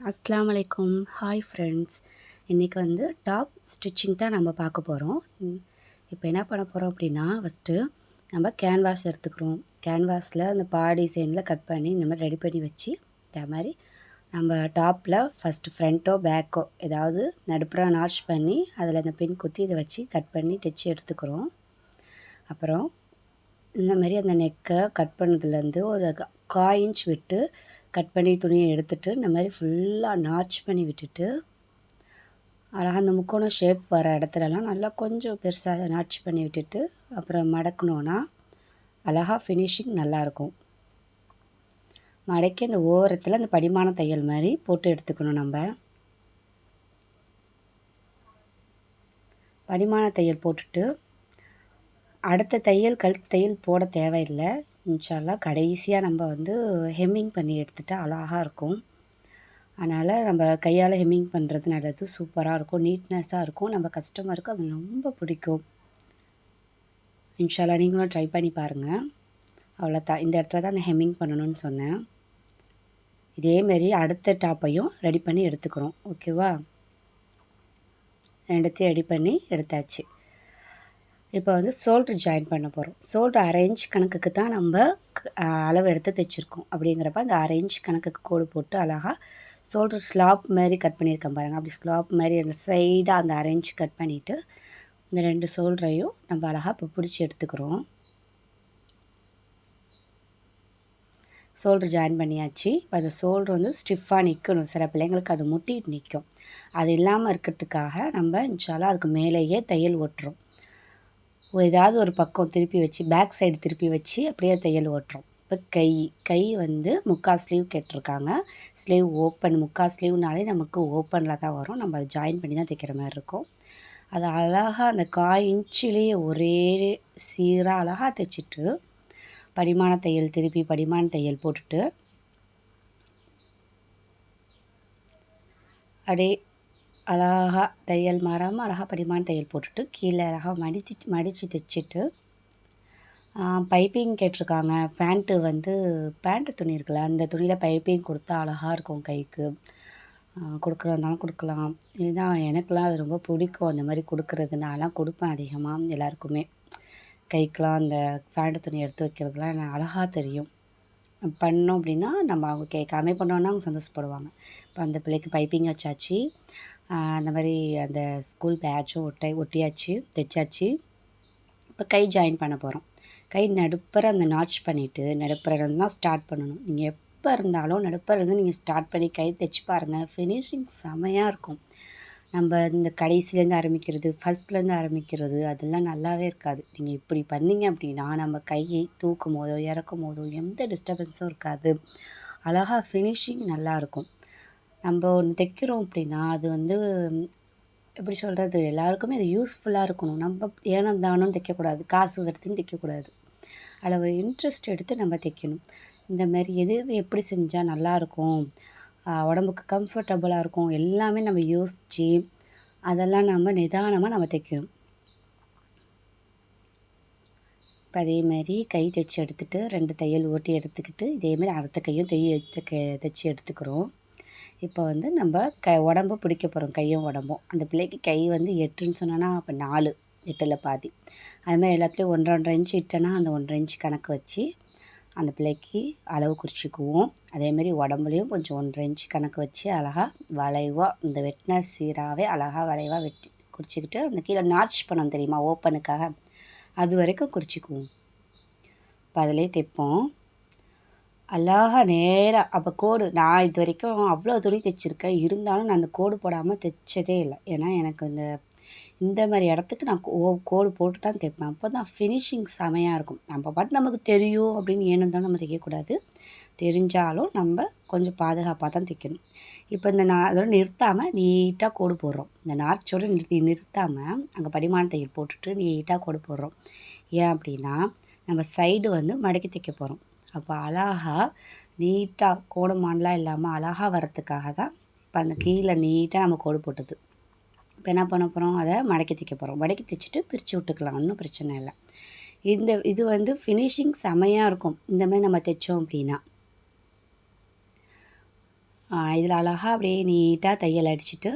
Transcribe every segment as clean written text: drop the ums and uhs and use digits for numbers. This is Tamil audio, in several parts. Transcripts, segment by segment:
அஸ்ஸலாமு அலைக்கும். Hi friends. இன்றைக்கி வந்து டாப் ஸ்டிச்சிங் தான் நம்ம பார்க்க போகிறோம். இப்போ என்ன பண்ண போகிறோம் அப்படின்னா, ஃபஸ்ட்டு நம்ம கேன்வாஸ் எடுத்துக்கிறோம். கேன்வாஸில் அந்த பாடி டிசைனில் கட் பண்ணி இந்த மாதிரி ரெடி பண்ணி வச்சு, இந்த மாதிரி நம்ம டாப்பில் ஃபஸ்ட்டு ஃப்ரண்ட்டோ பேக்கோ ஏதாவது நடுப்புற நாட்ச் பண்ணி அதில் அந்த பின் குத்தி இதை வச்சு கட் பண்ணி தைச்சி எடுத்துக்கிறோம். அப்புறம் இந்த மாதிரி அந்த நெக்கை கட் பண்ணதுலேருந்து ஒரு 1/4 இன்ச் விட்டு கட் பண்ணி துணியை எடுத்துகிட்டு இந்த மாதிரி ஃபுல்லாக நாட்ச் பண்ணி விட்டுட்டு, அழகாக அந்த முக்கோண ஷேப் வர இடத்துலலாம் நல்லா கொஞ்சம் பெருசாக நாட்ச் பண்ணி விட்டுட்டு அப்புறம் மடக்கணுன்னா அழகாக ஃபினிஷிங் நல்லாயிருக்கும். மடக்கி அந்த ஓரத்தில் அந்த படிமான தையல் மாதிரி போட்டு எடுத்துக்கணும். நம்ம படிமான தையல் போட்டுட்டு அடுத்த தையல் கழுத்து தையல் போட தேவையில்லை. இன்ஷால்லாம் கடைசியாக நம்ம வந்து ஹெம்மிங் பண்ணி எடுத்துகிட்டா அழகாக இருக்கும். அதனால் நம்ம கையால் ஹெம்மிங் பண்ணுறது நல்லது. சூப்பராக இருக்கும், நீட்னஸாக இருக்கும். நம்ம கஸ்டமருக்கு அது ரொம்ப பிடிக்கும். இன்ஷால்லா நீங்களும் ட்ரை பண்ணி பாருங்கள். அவ்வளோதான், இந்த இடத்துல தான் நான் ஹெம்மிங் பண்ணணும்னு சொன்னேன். இதேமாரி அடுத்த டாப்பையும் ரெடி பண்ணி எடுத்துக்கிறோம். ஓகேவா, ரெண்டுத்தையும் ரெடி பண்ணி எடுத்தாச்சு. இப்போ வந்து ஷோல்ட்ரு ஜாயின் பண்ண போகிறோம். ஷோல்ட்ரு அரை இன்ச் கணக்குக்கு தான் நம்ம அளவு எடுத்து தைச்சிருக்கோம். அப்படிங்கிறப்ப அந்த அரை இன்ச் கணக்குக்கு கோடு போட்டு அழகாக ஷோல்ட்ரு ஸ்லாப் மாதிரி கட் பண்ணியிருக்கேன் பாருங்கள். அப்படி ஸ்லாப் மாதிரி அந்த சைடாக அந்த அரை இன்ச் கட் பண்ணிவிட்டு இந்த 2 ஷோல்டரையும் நம்ம அழகாக இப்போ பிடிச்சி எடுத்துக்கிறோம். ஷோல்ட்ரு ஜாயின் பண்ணியாச்சு. இப்போ அந்த ஷோல்ட்ரு வந்து ஸ்டிஃபாக நிற்கணும். சில பிள்ளைங்களுக்கு அது முட்டிட்டு நிற்கும். அது இல்லாமல் இருக்கிறதுக்காக நம்ம இன்ஷால்லா அதுக்கு மேலேயே தையல் ஓட்டுறோம். ஏதாவது ஒரு பக்கம் திருப்பி வச்சு பேக் சைடு திருப்பி வச்சு அப்படியே தையல் ஓட்டுறோம். இப்போ கை வந்து 3/4 ஸ்லீவ் கேட்டிருக்காங்க. ஸ்லீவ் ஓப்பன் 3/4 ஸ்லீவ்னாலே நமக்கு ஓப்பனில் தான் வரும். நம்ம அதை ஜாயின் பண்ணி தான் தைக்கிற மாதிரி இருக்கும். அதை அழகாக அந்த 1/4 இன்ச்சிலேயே ஒரே சீராக அழகாக தைச்சிட்டு படிமான தையல் திருப்பி படிமான தையல் போட்டுட்டு அப்படியே அழகாக தையல் மாறாமல் அழகாக படிமான தையல் போட்டுட்டு கீழே அழகாக மடித்து தைச்சிட்டு பைப்பிங் கேட்டிருக்காங்க. பேண்ட்டு துணி இருக்குல்ல, அந்த துணியில் பைப்பிங் கொடுத்தா அழகாக இருக்கும். கைக்கு கொடுக்குறதாஇருந்தாலும் கொடுக்கலாம். இதுதான் எனக்கெலாம் அது ரொம்ப பிடிக்கும். அந்த மாதிரி கொடுக்குறது நான்லாம் கொடுப்பேன் அதிகமாக எல்லாருக்குமே. கைக்கெலாம் அந்த பேண்ட்டு துணி எடுத்து வைக்கிறதுலாம் எனக்கு அழகாக தெரியும். பண்ணோம் அப்படின்னா நம்ம அவங்க கேட்காமே பண்ணோன்னா அவங்க சந்தோஷப்படுவாங்க. இப்போ அந்த பிள்ளைக்கு பைப்பிங் வச்சாச்சு. அந்த மாதிரி அந்த ஸ்கூல் பேட்சும் ஒட்டியாச்சு, தைச்சாச்சு. இப்போ கை ஜாயின் பண்ண போகிறோம். கை நடுப்புற அந்த நாட்ச் பண்ணிவிட்டு நடுப்புறலேருந்து தான் ஸ்டார்ட் பண்ணணும். நீங்கள் எப்போ இருந்தாலும் நடுப்புறலேருந்து நீங்கள் ஸ்டார்ட் பண்ணி கை தைச்சி பாருங்கள். ஃபினிஷிங் செமையாக இருக்கும். நம்ம இந்த கடைசிலேருந்து ஆரம்பிக்கிறது, ஃபஸ்ட்லேருந்து ஆரம்பிக்கிறது அதெல்லாம் நல்லாவே இருக்காது. நீங்கள் இப்படி பண்ணிங்க அப்படின்னா நம்ம கையை தூக்கும் போதோ இறக்கும் போதோ எந்த டிஸ்டர்பன்ஸும் இருக்காது. அழகாக ஃபினிஷிங் நல்லாயிருக்கும். நம்ம ஒன்று தைக்கிறோம் அப்படின்னா அது வந்து எப்படி சொல்கிறது, எல்லாருக்குமே அது யூஸ்ஃபுல்லாக இருக்கணும். நம்ம ஏனோ தானோன்னு தைக்கக்கூடாது, காசு வருதுன்னு தைக்கக்கூடாது. அதில் ஒரு இன்ட்ரெஸ்ட் எடுத்து நம்ம தைக்கணும். இந்தமாரி எது எப்படி செஞ்சால் நல்லாயிருக்கும், உடம்புக்கு கம்ஃபர்டபுளாக இருக்கும் எல்லாமே நம்ம யோசித்து அதெல்லாம் நம்ம நிதானமாக நம்ம தைக்கணும். இப்போ அதேமாரி கை தைச்சி எடுத்துகிட்டு 2 தையல் ஓட்டி எடுத்துக்கிட்டு இதேமாரி அடுத்த கையும் தைச்சி எடுத்துக்கிறோம். இப்போ வந்து நம்ம உடம்பு பிடிக்க போகிறோம். கையும் உடம்பும் அந்த பிள்ளைக்கு கை வந்து 8ன்னு சொன்னோன்னா அப்போ 4, 8ல் பாதி. அதுமாதிரி எல்லாத்துலேயும் 1 1/2 இன்ச் இட்டேன்னா அந்த 1 1/2 இன்ச் கணக்கு வச்சு அந்த பிள்ளைக்கு அளவு குறிச்சிக்குவோம். அதேமாரி உடம்புலையும் கொஞ்சம் 1 1/2 இன்ச் கணக்கு வச்சு அழகாக வளைவாக இந்த வெட்டின சீராகவே அழகாக வளைவாக வெட்டி குறிச்சிக்கிட்டு அந்த கீழே நாட்ச் பண்ணோம் தெரியுமா ஓப்பனுக்காக, அது வரைக்கும் குறிச்சிக்குவோம். இப்போ அதிலே தைப்போம் அழகாக நேராக. அப்போ கோடு நான் இது வரைக்கும் அவ்வளோ துணி தைச்சிருக்கேன், இருந்தாலும் நான் அந்த கோடு போடாமல் தைச்சதே இல்லை. ஏன்னா எனக்கு இந்த மாதிரி இடத்துக்கு நான் கோடு போட்டு தான் தைப்பேன். அப்போ தான் ஃபினிஷிங் செமையாக இருக்கும். நம்ம பாட்டு நமக்கு தெரியும் அப்படின்னு ஏனந்தாலும் நம்ம தைக்கக்கூடாது. தெரிஞ்சாலும் நம்ம கொஞ்சம் பாதுகாப்பாக தான் தைக்கணும். இப்போ அதோட நிறுத்தாமல் நீட்டாக கோடு போடுறோம். இந்த நார்ச்சோடு நிறுத்தாமல் அங்கே படிமான தையல் போட்டுட்டு நீட்டாக கோடு போடுறோம். ஏன் அப்படின்னா நம்ம சைடு வந்து மடக்கி தைக்க போகிறோம். அப்போ அழகாக நீட்டாக கோணமானலாம் இல்லாமல் அழகாக வரத்துக்காக தான் இப்போ அந்த கீழே நீட்டாக நம்ம கோடு போட்டது. இப்போ என்ன பண்ண போகிறோம், அதை மடக்கி தைக்க போகிறோம். மடக்கி தைச்சிட்டு பிரித்து விட்டுக்கலாம், ஒன்றும் பிரச்சனை இல்லை. இது வந்து ஃபினிஷிங் செமையாக இருக்கும் இந்த மாதிரி நம்ம தைச்சோம் அப்படின்னா. இதில் அழகாக அப்படியே நீட்டாக தையல் அடிச்சுட்டு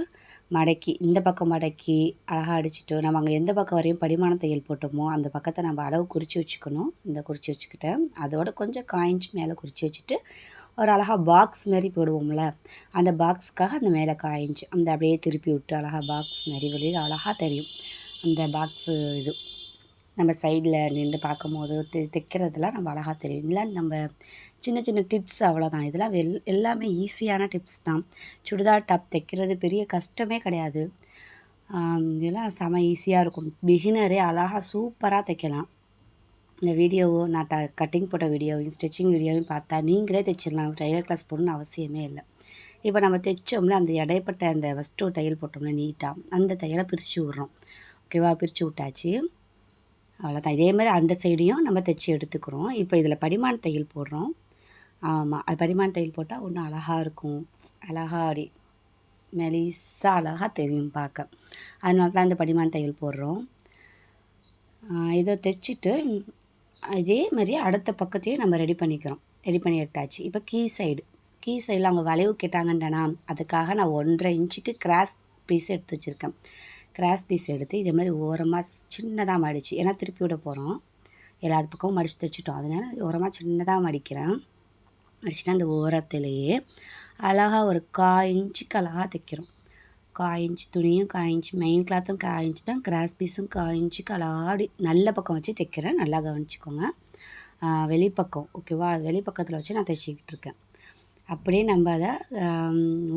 மடக்கி இந்த பக்கம் மடக்கி அழகாக அடிச்சுட்டு நம்ம அங்கே எந்த பக்கம் வரையும் படிமான தையல் போட்டோமோ அந்த பக்கத்தை நம்ம அளவு குறித்து வச்சுக்கணும். இந்த குறித்து வச்சுக்கிட்டேன். அதோட கொஞ்சம் காயின்ச் மேலே குறித்து வச்சுட்டு ஒரு அழகாக பாக்ஸ் மாரி போடுவோம்ல, அந்த பாக்ஸுக்காக அந்த மேலே காயின்ச் அந்த அப்படியே திருப்பி விட்டு அழகாக பாக்ஸ் மாரி வெளியில் அழகாக தெரியும். அந்த பாக்ஸு இது நம்ம சைடில் நின்று பார்க்கும்போது தைக்கிறதுலாம் நம்ம அழகாக தெரியும். இதெல்லாம் நம்ம சின்ன சின்ன டிப்ஸ் அவ்வளோதான். இதெல்லாம் எல்லாமே ஈஸியான டிப்ஸ் தான். சுடிதார் டாப் தைக்கிறது பெரிய கஷ்டமே கிடையாது. இதெல்லாம் செம ஈஸியாக இருக்கும். பிகினரே அழகாக சூப்பராக தைக்கலாம். இந்த வீடியோவோ நான் கட்டிங் போட்ட வீடியோவையும் ஸ்டிச்சிங் வீடியோவையும் பார்த்தா நீங்களே தைச்சிடலாம். டைலர் கிளாஸ் போகணுன்னு அவசியமே இல்லை. இப்போ நம்ம தைச்சோம்ல அந்த இடைப்பட்ட அந்த ஃபஸ்ட்டு ஒரு தையல் போட்டோம்ல நீட்டாக அந்த தையலை பிரித்து விட்றோம். ஓகேவா? பிரித்து விட்டாச்சு. அவ்வளோதான். இதேமாதிரி அந்த சைடையும் நம்ம தைச்சி எடுத்துக்கிறோம். இப்போ இதில் படிமான தையல் போடுறோம். ஆமாம், அது படிமான தையல் போட்டால் இன்னும் அழகாக இருக்கும். அழகாக அப்படி மெலிசாக அழகாக தெரியும் பார்க்க. அதனால தான் இந்த படிமான தையல் போடுறோம். இதை தைச்சிட்டு இதே மாதிரி அடுத்த பக்கத்தையும் நம்ம ரெடி பண்ணிக்கிறோம். ரெடி பண்ணி எடுத்தாச்சு. இப்போ கீ சைடில் அவங்க வளைவு கேட்டாங்கன்றனா அதுக்காக நான் 1.5 இன்ச்சுக்கு கிராஸ் பீஸ் எடுத்து வச்சுருக்கேன். கிராஸ் பீஸ் எடுத்து இதே மாதிரி ஓரமாக சின்னதாக மடித்து, ஏன்னா திருப்பி விட போகிறோம், எல்லா பக்கமும் மடித்து தைச்சிட்டோம். அதனால் ஓரமாக சின்னதாக மடிக்கிறேன். மடிச்சுட்டு அந்த ஓரத்துலேயே அழகாக ஒரு 1/4 இன்ச்சுக்கு அழகாக தைக்கிறோம். 1/4 இன்ச் துணியும் 1/4 இன்ச் மெயின் கிளாத்தும் 1/4 இன்ச் தான், கிராஸ் பீஸும் 1/4 இன்ச்சுக்கு அழகாடி நல்ல பக்கம் வச்சு தைக்கிறேன். நல்லா கவனிச்சிக்கோங்க. வெளிப்பக்கம் ஓகேவா? வெளிப்பக்கத்தில் வச்சு நான் தைச்சிக்கிட்டு இருக்கேன். அப்படியே நம்ம அதை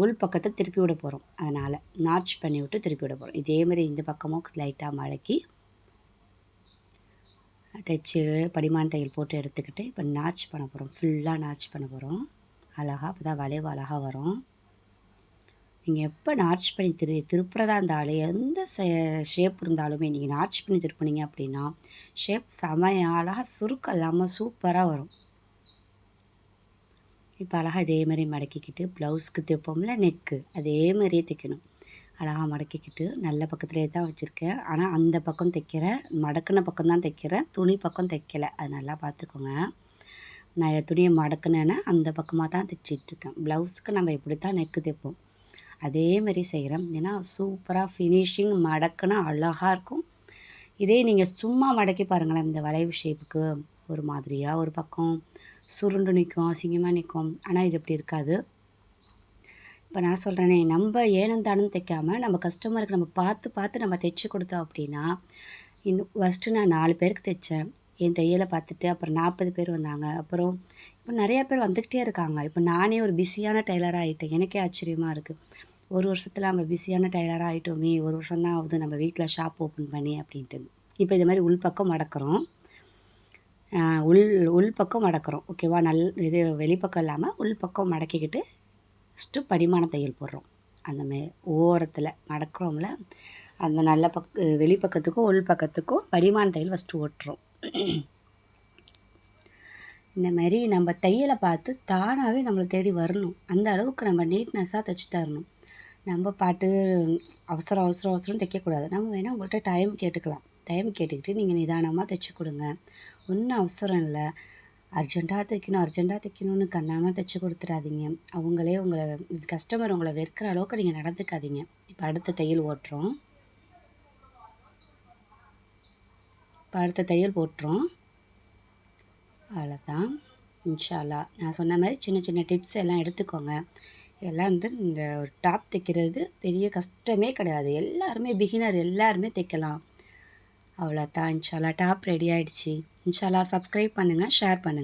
உள் பக்கத்தை திருப்பி விட போகிறோம். அதனால் நாட்ச் பண்ணி விட்டு திருப்பி விட போகிறோம். இதேமாதிரி இந்த பக்கமும் லைட்டாக மடக்கி தைச்சி படிமான தையல் போட்டு எடுத்துக்கிட்டு இப்போ நாட்ச் பண்ண போகிறோம். ஃபுல்லாக நாட்ச் பண்ண போகிறோம். அழகாக அப்போ தான் வளைவு அழகாக வரும். நீங்கள் எப்போ நாட்ச் பண்ணி திருப்புறதா இருந்தாலும் எந்த ஷேப் இருந்தாலுமே நீங்கள் நாட்ச் பண்ணி திருப்பினீங்க அப்படின்னா ஷேப் செமையாக அழகாக சுருக்கம் இல்லாமல் சூப்பராக வரும். இப்போ அழகாக இதேமாதிரி மடக்கிக்கிட்டு ப்ளவுஸ்க்கு தைப்போம்ல நெக்கு அதே மாதிரியே தைக்கணும். அழகாக மடக்கிக்கிட்டு நல்ல பக்கத்துலேயே தான் வச்சுருக்கேன். ஆனால் அந்த பக்கம் தைக்கிறேன், மடக்கின பக்கம் தான் தைக்கிறேன், துணி பக்கம் தைக்கலை. அது நல்லா பார்த்துக்கோங்க. நான் துணியை மடக்கினேன்னா அந்த பக்கமாக தான் தைச்சிட்ருக்கேன். ப்ளவுஸுக்கு நம்ம இப்படி தான் நெக்கு தைப்போம். அதேமாதிரி செய்கிறேன். ஏன்னா சூப்பராக ஃபினிஷிங் மடக்குனா அழகாக இருக்கும். இதே நீங்கள் சும்மா மடக்கி பாருங்களேன், இந்த வளைவு ஷேப்புக்கு ஒரு மாதிரியாக ஒரு பக்கம் சுருண்டு நிற்கும், அசிங்கமாக நிற்கும். ஆனால் இது இப்படி இருக்காது. இப்போ நான் சொல்கிறேனே, நம்ம ஏனம் தானும் தைக்காமல் நம்ம கஸ்டமருக்கு நம்ம பார்த்து நம்ம தைச்சி கொடுத்தோம் அப்படின்னா, இன்னும் ஃபஸ்ட்டு நான் 4 பேருக்கு தைச்சேன். என் தையலை பார்த்துட்டு அப்புறம் 40 பேர் வந்தாங்க. அப்புறம் இப்போ நிறையா பேர் வந்துக்கிட்டே இருக்காங்க. இப்போ நானே ஒரு பிஸியான டெய்லராக ஆகிட்டேன். எனக்கே ஆச்சரியமாக இருக்குது. ஒரு வருஷத்தில் நம்ம பிஸியான டெய்லராக ஆகிட்டோமே, ஒரு வருஷம் தான் ஆகுது நம்ம வீட்டில் ஷாப் ஓப்பன் பண்ணி அப்படின்ட்டு. இப்போ இது மாதிரி உள்பக்கம் மடக்கிறோம். உள்பக்கம் மடக்கிறோம். ஓகேவா? இது வெளிப்பக்கம் இல்லாமல் உள்பக்கம் மடக்கிக்கிட்டு ஃபஸ்ட்டு படிமான தையல் போடுறோம். அந்த ஓரத்தில் மடக்கிறோம்ல அந்த நல்ல வெளிப்பக்கத்துக்கும் உள் பக்கத்துக்கும் படிமான தையல் ஃபஸ்ட்டு ஓட்டுறோம். இந்த மாதிரி நம்ம தையலை பார்த்து தானாகவே நம்மளை தேடி வரணும். அந்த அளவுக்கு நம்ம நீட்னஸாக தைச்சி தரணும். நம்ம பாட்டு அவசரம் தைக்கக்கூடாது. நம்ம வேணால் உங்கள்கிட்ட டைம் கேட்டுக்கலாம். டைம் கேட்டுக்கிட்டு நீங்கள் நிதானமாக தைச்சி கொடுங்க. ஒன்றும் அவசரம் இல்லை. அர்ஜெண்ட்டாக தைக்கணும்னு கண்ணாமல் தைச்சி கொடுத்துடாதீங்க. உங்களை கஸ்டமர் உங்களை வெறுக்கிற அளவுக்கு நீங்கள் நடந்துக்காதீங்க. இப்போ அடுத்த தையல் போட்டுறோம். அவ்வளோதான். இன்ஷா அல்லாஹ் நான் சொன்ன மாதிரி சின்ன சின்ன டிப்ஸ் எல்லாம் எடுத்துக்கோங்க. எல்லாம் இந்த ஒரு டாப் தைக்கிறது பெரிய கஷ்டமே கிடையாது. எல்லாருமே பிகினர் எல்லாருமே தைக்கலாம். அவ்வளோதான். இன்ஷா அல்லாஹ் டாப் ரெடி ஆகிடுச்சி. இன்ஷா அல்லாஹ் சப்ஸ்கிரைப் பண்ணுங்கள், ஷேர் பண்ணுங்கள்.